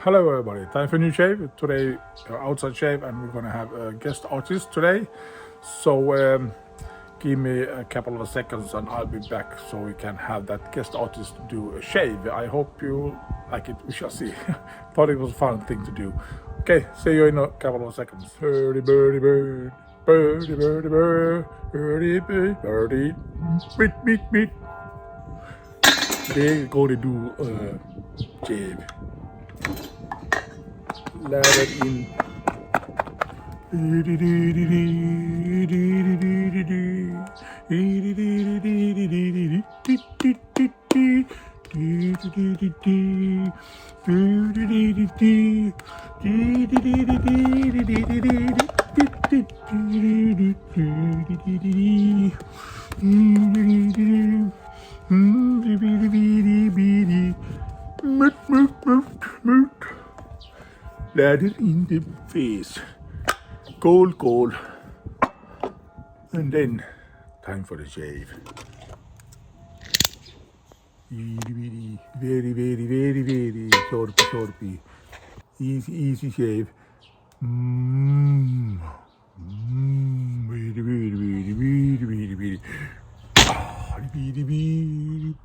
Hello everybody, time for a new shave. Today outside shave, and we're gonna have a guest artist today. So give me a couple of seconds and I'll be back so we can have that guest artist do a shave. I hope you like it, we shall see. Thought it was a fun thing to do. Okay, see you in a couple of seconds. Birdie, birdie, bird. Birdie, birdie, bird. Birdie, birdie, birdie. Beat, beat, beat. Today we're gonna do a shave. Ladder in. Ladder in the face. Cold, cold. And then time for the shave. Very, very, very, very, very shorty, shorty. Easy, easy shave. Very, very, very, very, very, very. Very, very, very,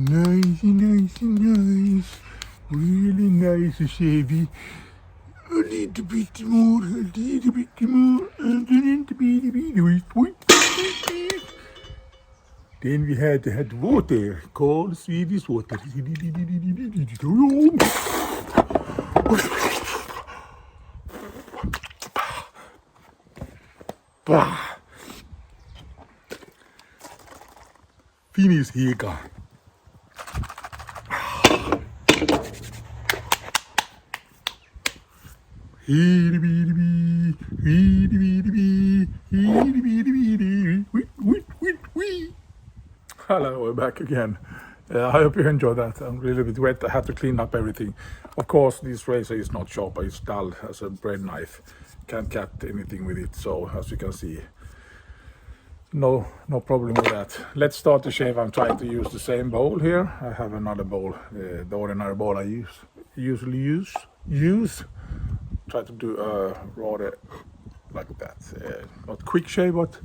Nice, nice, nice. Really nice, shavy. A little bit more, and then a bit. Then we had water, cold Swedish water. Finish HEGA. Hello, we're back again. I hope you enjoyed that. I'm really a bit wet. I had to clean up everything. Of course, this razor is not sharp. It's dull as a bread knife. Can't cut anything with it. So as you can see, no problem with that. Let's start the shave. I'm trying to use the same bowl here. I have another bowl, the ordinary bowl I usually use. Try to do rather like that. Not quick shave, but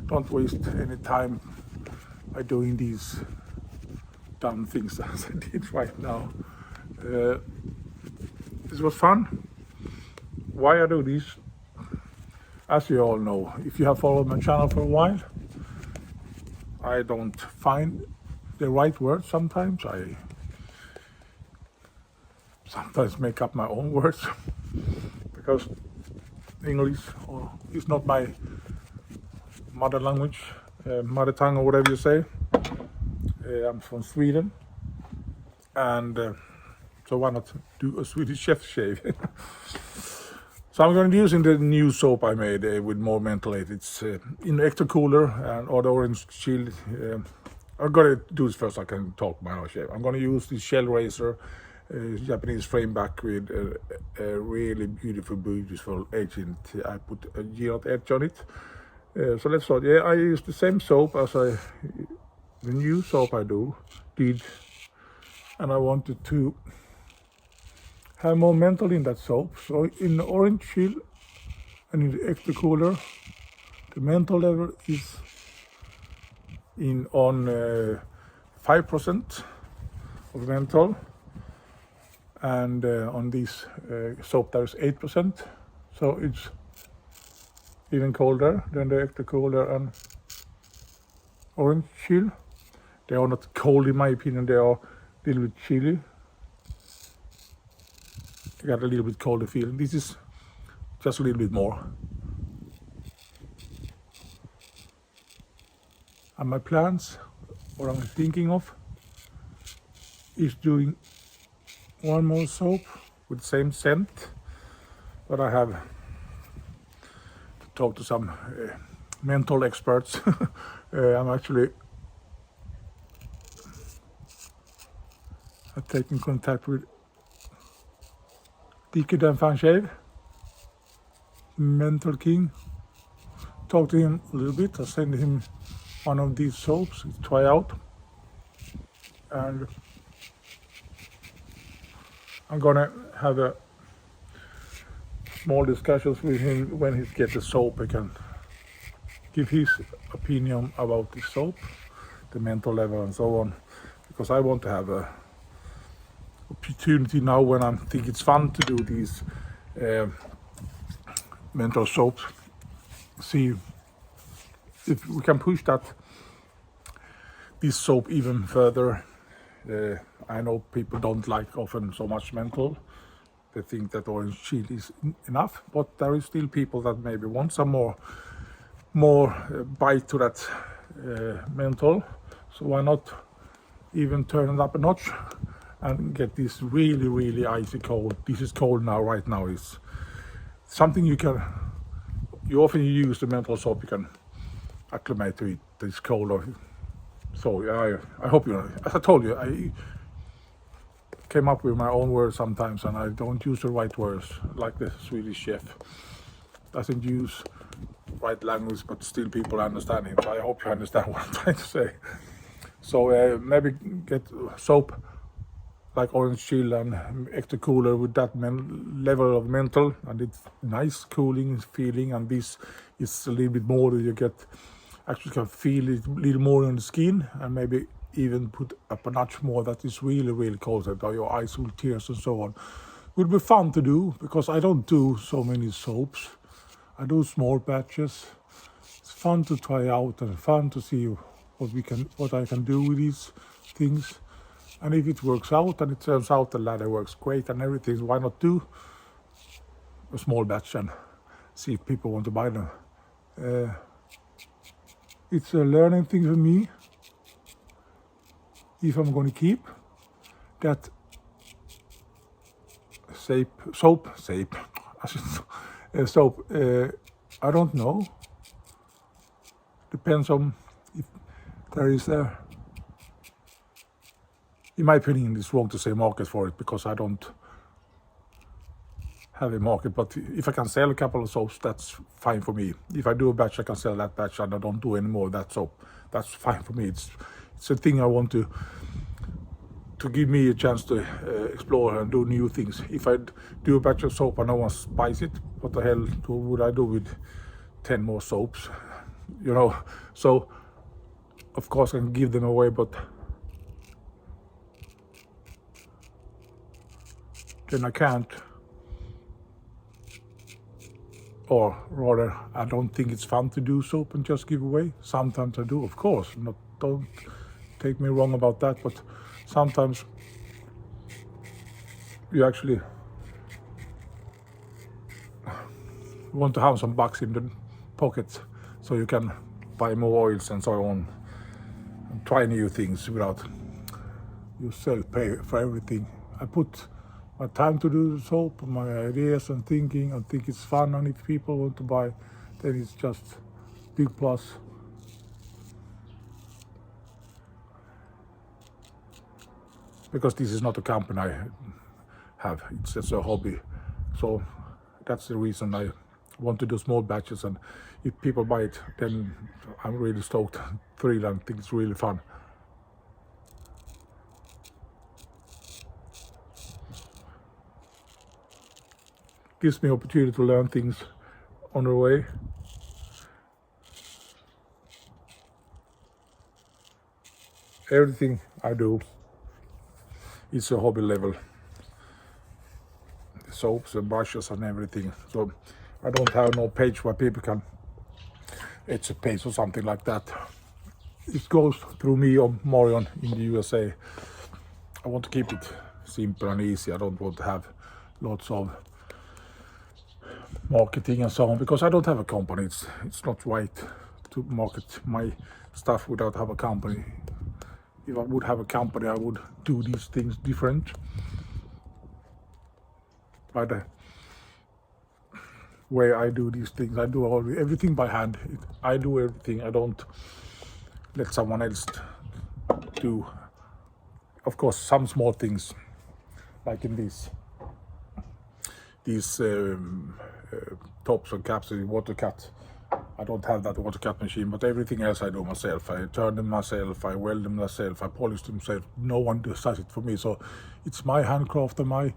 don't waste any time by doing these dumb things as I did right now. This was fun. Why I do this? As you all know, if you have followed my channel for a while, I don't find the right words sometimes. I sometimes make up my own words because English is not my mother language, mother tongue, or whatever you say. I'm from Sweden, and so why not do a Swedish chef shave? So I'm going to be using the new soap I made with more mentholated. It's in the extra cooler or the orange chill. I'm going to do this first so I can talk my own shave. I'm going to use this shell razor, Japanese frameback with a really beautiful agent. I put a geode edge on it. So let's start. Yeah, I use the same soap as the new soap I did, and I wanted to have more menthol in that soap. So in the orange chill and in the extra cooler, the menthol level is on 5% of menthol, and on this soap there is 8%. So it's even colder than the extra cooler and orange chill. They are not cold in my opinion, they are a little bit chilly. I got a little bit colder feeling. This is just a little bit more. And my plans, what I'm thinking of, is doing one more soap with the same scent, but I have to talk to some menthol experts. I'm actually taking contact with DamnFineShave, Menthol King. Talk to him a little bit. I send him one of these soaps to try out, and I'm gonna have a small discussions with him when he gets the soap. I can give his opinion about the soap, the menthol level and so on, because I want to have a opportunity now when I think it's fun to do these menthol soaps. See if we can push this soap even further. I know people don't like often so much menthol. They think that orange chili is enough, but there is still people that maybe want some more bite to that menthol. So why not even turn it up a notch and get this really icy cold. This is cold now, right now. Is something you often use the menthol soap, you can acclimate to it. It's cold. So I hope you know. As I told you, I came up with my own words sometimes, and I don't use the right words, like the Swedish chef doesn't use right language, but still people understand him. So I hope you understand what I'm trying to say. So maybe get soap like orange chill and extra cooler with that level of menthol, and it's nice cooling feeling. And this is a little bit more that you get, actually can feel it a little more on the skin, and maybe even put up a notch more that is really cold, that your eyes will tears and so on. Would be fun to do, because I don't do so many soaps. I do small batches. It's fun to try out and fun to see what I can do with these things. And if it works out and it turns out the ladder works great and everything, why not do a small batch and see if people want to buy them. It's a learning thing for me. If I'm going to keep that soap, I don't know. Depends on if there is a, in my opinion, it's wrong to say market for it, because I don't have a market. But if I can sell a couple of soaps, that's fine for me. If I do a batch, I can sell that batch, and I don't do any more of that soap. That's fine for me. It's a thing I want to give me a chance to explore and do new things. If I do a batch of soap and no one buys it, what the hell would I do with 10 more soaps? You know, so of course I can give them away, but then I can't. Or rather, I don't think it's fun to do soap and just give away. Sometimes I do, of course. Don't take me wrong about that, but sometimes you actually want to have some bucks in the pocket so you can buy more oils and so on, and try new things without you self-pay for everything. I put my time to do the soap, my ideas and thinking, and think it's fun, and if people want to buy, then it's just big plus. Because this is not a company I have, it's just a hobby. So that's the reason I want to do small batches, and if people buy it, then I'm really stoked, thrilled, and think it's really fun. Gives me opportunity to learn things on the way. Everything I do is a hobby level. Soaps and brushes and everything. So I don't have no page where people can, it's a page or something like that. it goes through me or Marion in the USA. I want to keep it simple and easy. I don't want to have lots of marketing and so on, because I don't have a company. It's not right to market my stuff without have a company. If I would have a company, I would do these things different. By the way I do these things, I do everything by hand. I do everything. I don't let someone else do. Of course, some small things, like in these tops and caps, water cut. I don't have that water cut machine, but everything else I do myself. I turn them myself, I weld them myself, I polish them myself. No one does it for me, so it's my handcraft and my.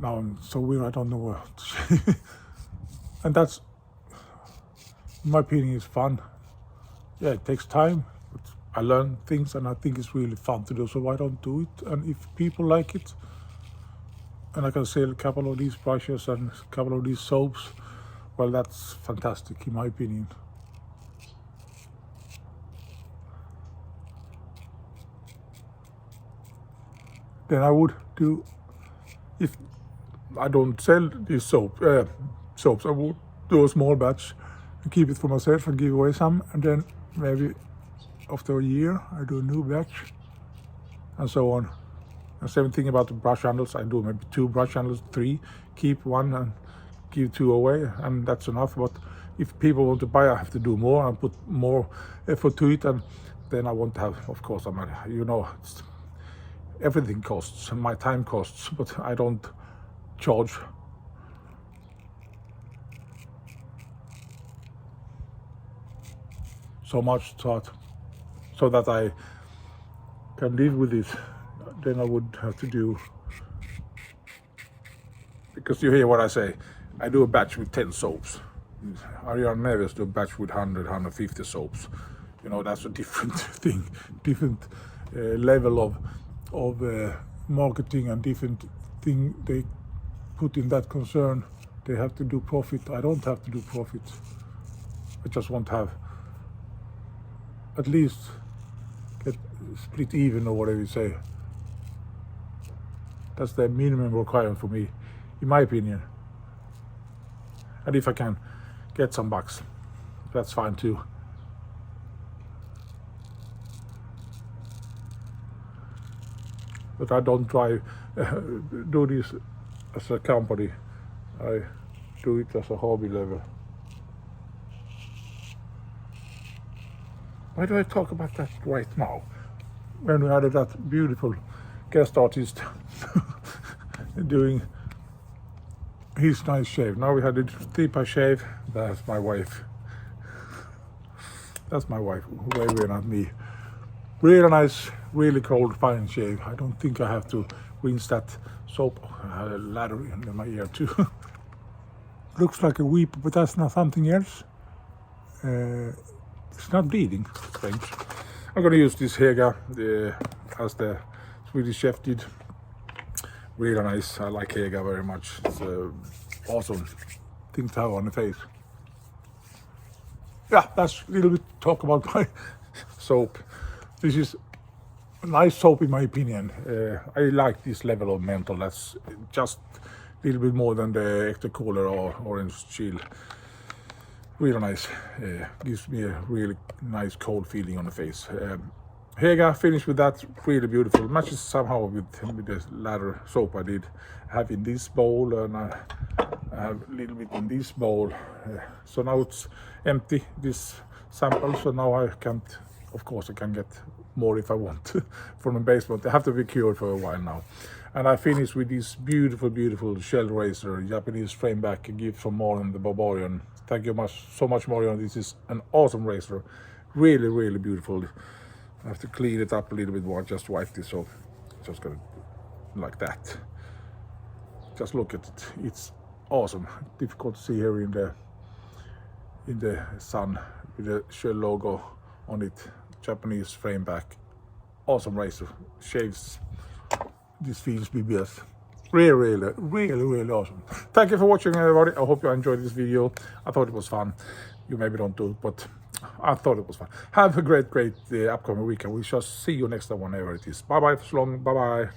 Now I'm so weird, I don't know what to say. And that's, in my opinion, is fun. Yeah, it takes time, but I learn things and I think it's really fun to do, so why don't do it? And if people like it, and I can sell a couple of these brushes and a couple of these soaps, well, that's fantastic in my opinion. Then I would do, if I don't sell these soaps, I would do a small batch and keep it for myself and give away some, and then maybe after a year I do a new batch and so on. And same thing about the brush handles. I do maybe 2 brush handles, 3, keep 1 and give 2 away, and that's enough. But if people want to buy, I have to do more and put more effort to it, and then I want to have, of course, everything costs and my time costs, but I don't charge so much so that I can live with it. Then I would have to do, because you hear what I say, I do a batch with 10 soaps. Ariane never do a batch with 100, 150 soaps. That's a different thing, different level of marketing and different thing they put in that concern. They have to do profit. I don't have to do profit. I just want to have at least get split even, or whatever you say. That's the minimum requirement for me, in my opinion. And if I can get some bucks, that's fine too. But I don't do this as a company. I do it as a hobby level. Why do I talk about that right now? When we had that beautiful guest artist doing his nice shave. Now we had a 3-piece shave. That's my wife. That's my wife, way not me. Really nice, really cold, fine shave. I don't think I have to rinse that soap. I had a ladder in my ear too. Looks like a weep, but that's not something else. It's not bleeding, strange. I'm gonna use this HEGA as the Swedish chef did. Really nice. I like HEGA very much. It's awesome thing to have on the face. Yeah, that's a little bit talk about my soap. This is a nice soap in my opinion. I like this level of menthol. That's just a little bit more than the extra cooler or orange chill. Really nice. Gives me a really nice cold feeling on the face. HEGA finished with that, really beautiful. Matches somehow with the ladder soap I did have in this bowl, and I have a little bit in this bowl. So now it's empty, this sample, so now I can't, of course I can get more if I want from the basement. I have to be cured for a while now. And I finished with this beautiful, beautiful shell razor, Japanese frameback, gift from Marion the Barbarian. Thank you so much, Marion. This is an awesome razor. Really, really beautiful. I have to clean it up a little bit more. Just wipe this off. Just gonna like that. Just look at it. It's awesome. Difficult to see here in the sun with the shell logo on it. Japanese frameback. Awesome razor. Shaves. This feels BBS. Really awesome. Thank you for watching, everybody. I hope you enjoyed this video. I thought it was fun. You maybe don't do it, but I thought it was fun. Have a great upcoming weekend. We shall see you next time whenever it is. Bye bye for so long. Bye bye.